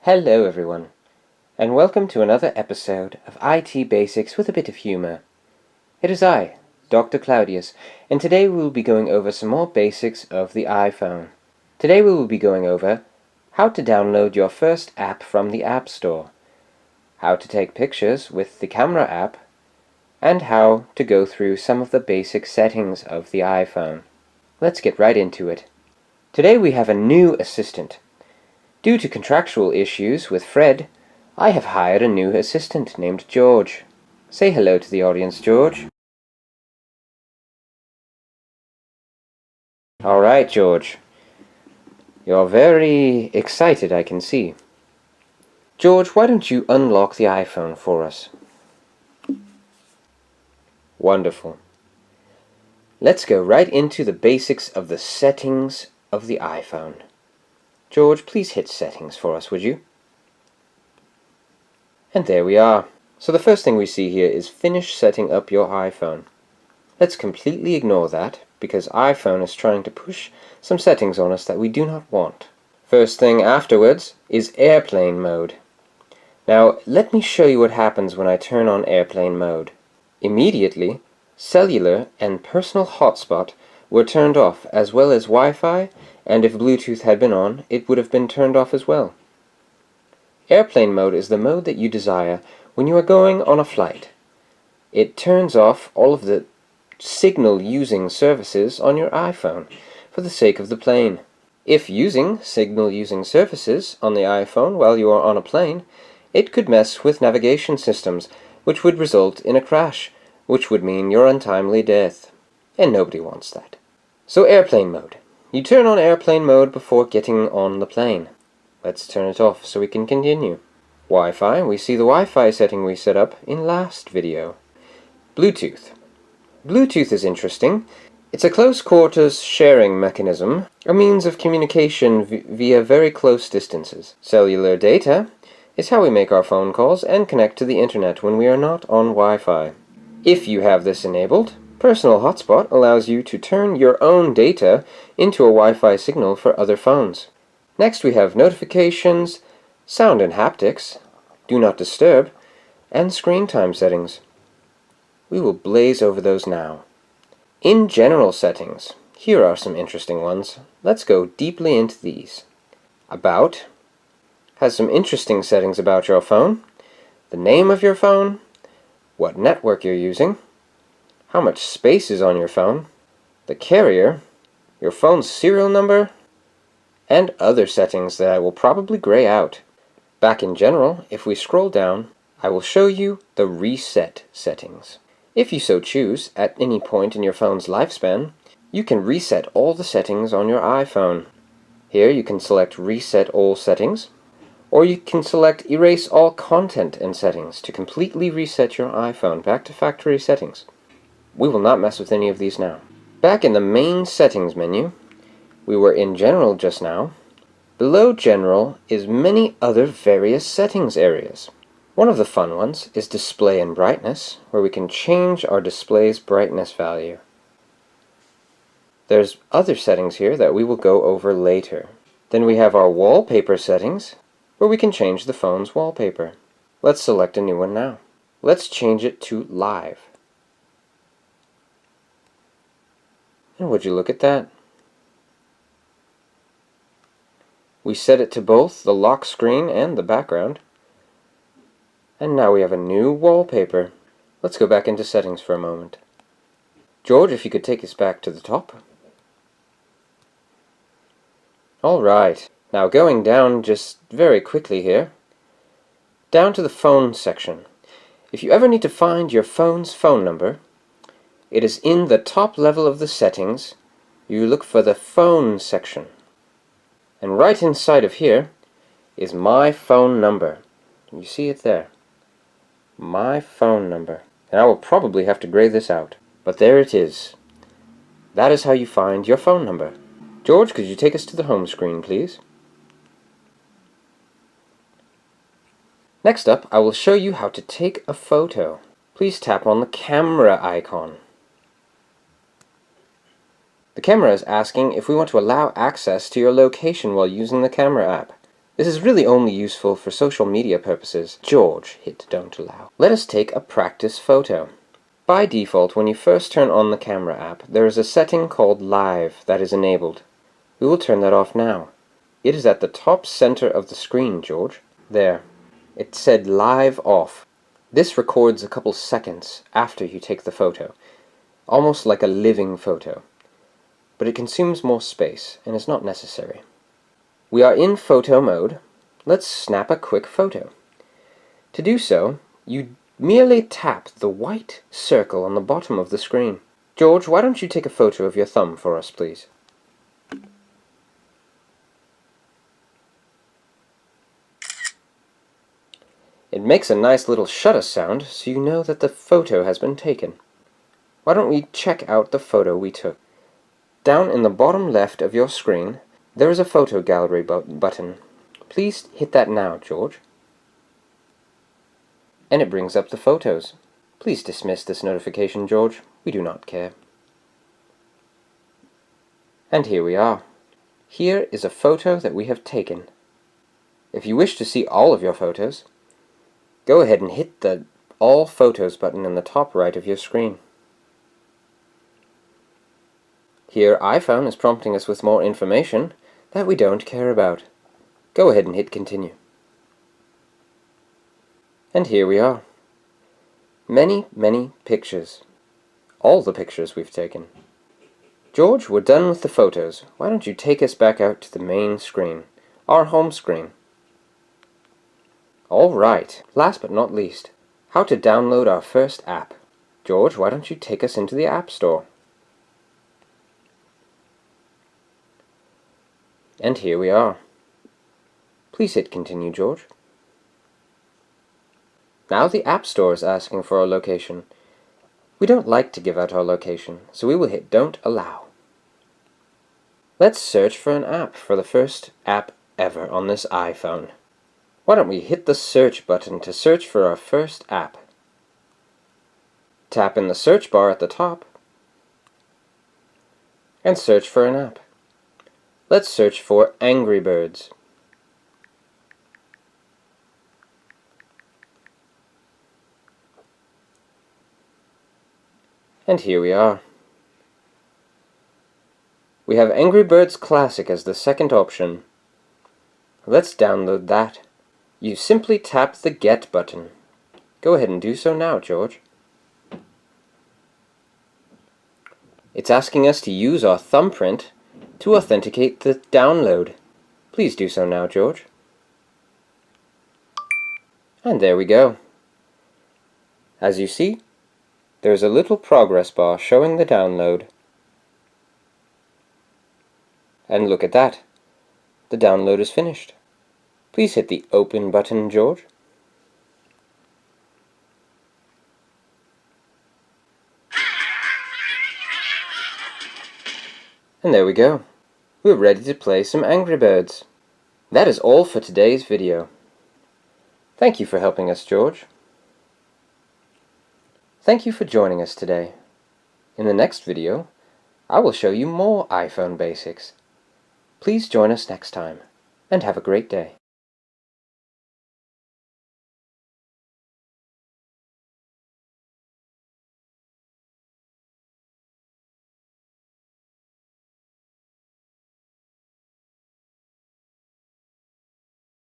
Hello everyone, and welcome to another episode of IT Basics with a bit of humor. It is I, Dr. Cloudious, and today we will be going over some more basics of the iPhone. Today we will be going over how to download your first app from the App Store, how to take pictures with the camera app, and how to go through some of the basic settings of the iPhone. Let's get right into it. Today we have a new assistant. Due to contractual issues with Fred, I have hired a new assistant named George. Say hello to the audience, George. Alright, George. You're very excited, I can see. George, why don't you unlock the iPhone for us? Wonderful. Let's go right into the basics of the settings of the iPhone. George, please hit settings for us, would you? And there we are. So the first thing we see here is finish setting up your iPhone. Let's completely ignore that, because iPhone is trying to push some settings on us that we do not want. First thing afterwards is airplane mode. Now, let me show you what happens when I turn on airplane mode. Immediately, cellular and personal hotspot were turned off, as well as Wi-Fi, and if Bluetooth had been on, it would have been turned off as well. Airplane mode is the mode that you desire when you are going on a flight. It turns off all of the signal-using services on your iPhone for the sake of the plane. If using signal-using services on the iPhone while you are on a plane, it could mess with navigation systems, which would result in a crash, which would mean your untimely death. And nobody wants that. So airplane mode. You turn on airplane mode before getting on the plane. Let's turn it off so we can continue. Wi-Fi, we see the Wi-Fi setting we set up in last video. Bluetooth. Bluetooth is interesting. It's a close quarters sharing mechanism, a means of communication via very close distances. Cellular data is how we make our phone calls and connect to the internet when we are not on Wi-Fi. If you have this enabled, Personal Hotspot allows you to turn your own data into a Wi-Fi signal for other phones. Next we have notifications, sound and haptics, do not disturb, and screen time settings. We will blaze over those now. In general settings, here are some interesting ones. Let's go deeply into these. About has some interesting settings about your phone, the name of your phone, what network you're using, how much space is on your phone, the carrier, your phone's serial number, and other settings that I will probably gray out. Back in general, if we scroll down, I will show you the reset settings. If you so choose, at any point in your phone's lifespan, you can reset all the settings on your iPhone. Here you can select Reset All Settings, or you can select Erase All Content and Settings to completely reset your iPhone back to factory settings. We will not mess with any of these now. Back in the main settings menu, we were in General just now. Below General is many other various settings areas. One of the fun ones is Display and Brightness, where we can change our display's brightness value. There's other settings here that we will go over later. Then we have our Wallpaper settings, where we can change the phone's wallpaper. Let's select a new one now. Let's change it to Live. And would you look at that? We set it to both the lock screen and the background. And now we have a new wallpaper. Let's go back into settings for a moment. George, if you could take us back to the top. Alright, now going down just very quickly here, down to the phone section. If you ever need to find your phone's phone number, it is in the top level of the settings. You look for the phone section. And right inside of here is My Phone Number. You see it there. My Phone Number. And I will probably have to gray this out. But there it is. That is how you find your phone number. George, could you take us to the home screen, please? Next up, I will show you how to take a photo. Please tap on the camera icon. The camera is asking if we want to allow access to your location while using the camera app. This is really only useful for social media purposes. George, hit don't allow. Let us take a practice photo. By default, when you first turn on the camera app, there is a setting called Live that is enabled. We will turn that off now. It is at the top center of the screen, George. There. It said Live Off. This records a couple seconds after you take the photo, almost like a living photo. But it consumes more space and is not necessary. We are in photo mode. Let's snap a quick photo. To do so, you merely tap the white circle on the bottom of the screen. George, why don't you take a photo of your thumb for us, please? It makes a nice little shutter sound, so you know that the photo has been taken. Why don't we check out the photo we took? Down in the bottom left of your screen, there is a photo gallery button. Please hit that now, George. And it brings up the photos. Please dismiss this notification, George. We do not care. And here we are. Here is a photo that we have taken. If you wish to see all of your photos, go ahead and hit the All Photos button in the top right of your screen. Here, iPhone is prompting us with more information that we don't care about. Go ahead and hit Continue. And here we are. Many, many pictures. All the pictures we've taken. George, we're done with the photos. Why don't you take us back out to the main screen, our home screen? Alright, last but not least, how to download our first app. George, why don't you take us into the App Store? And here we are. Please hit Continue, George. Now the App Store is asking for our location. We don't like to give out our location, so we will hit Don't Allow. Let's search for an app for the first app ever on this iPhone. Why don't we hit the search button to search for our first app? Tap in the search bar at the top and search for an app. Let's search for Angry Birds. And here we are. We have Angry Birds Classic as the second option. Let's download that. You simply tap the Get button. Go ahead and do so now, George. It's asking us to use our thumbprint to authenticate the download. Please do so now, George. And there we go. As you see, there's a little progress bar showing the download. And look at that. The download is finished. Please hit the Open button, George. And there we go. We're ready to play some Angry Birds. That is all for today's video. Thank you for helping us, George. Thank you for joining us today. In the next video, I will show you more iPhone basics. Please join us next time, and have a great day.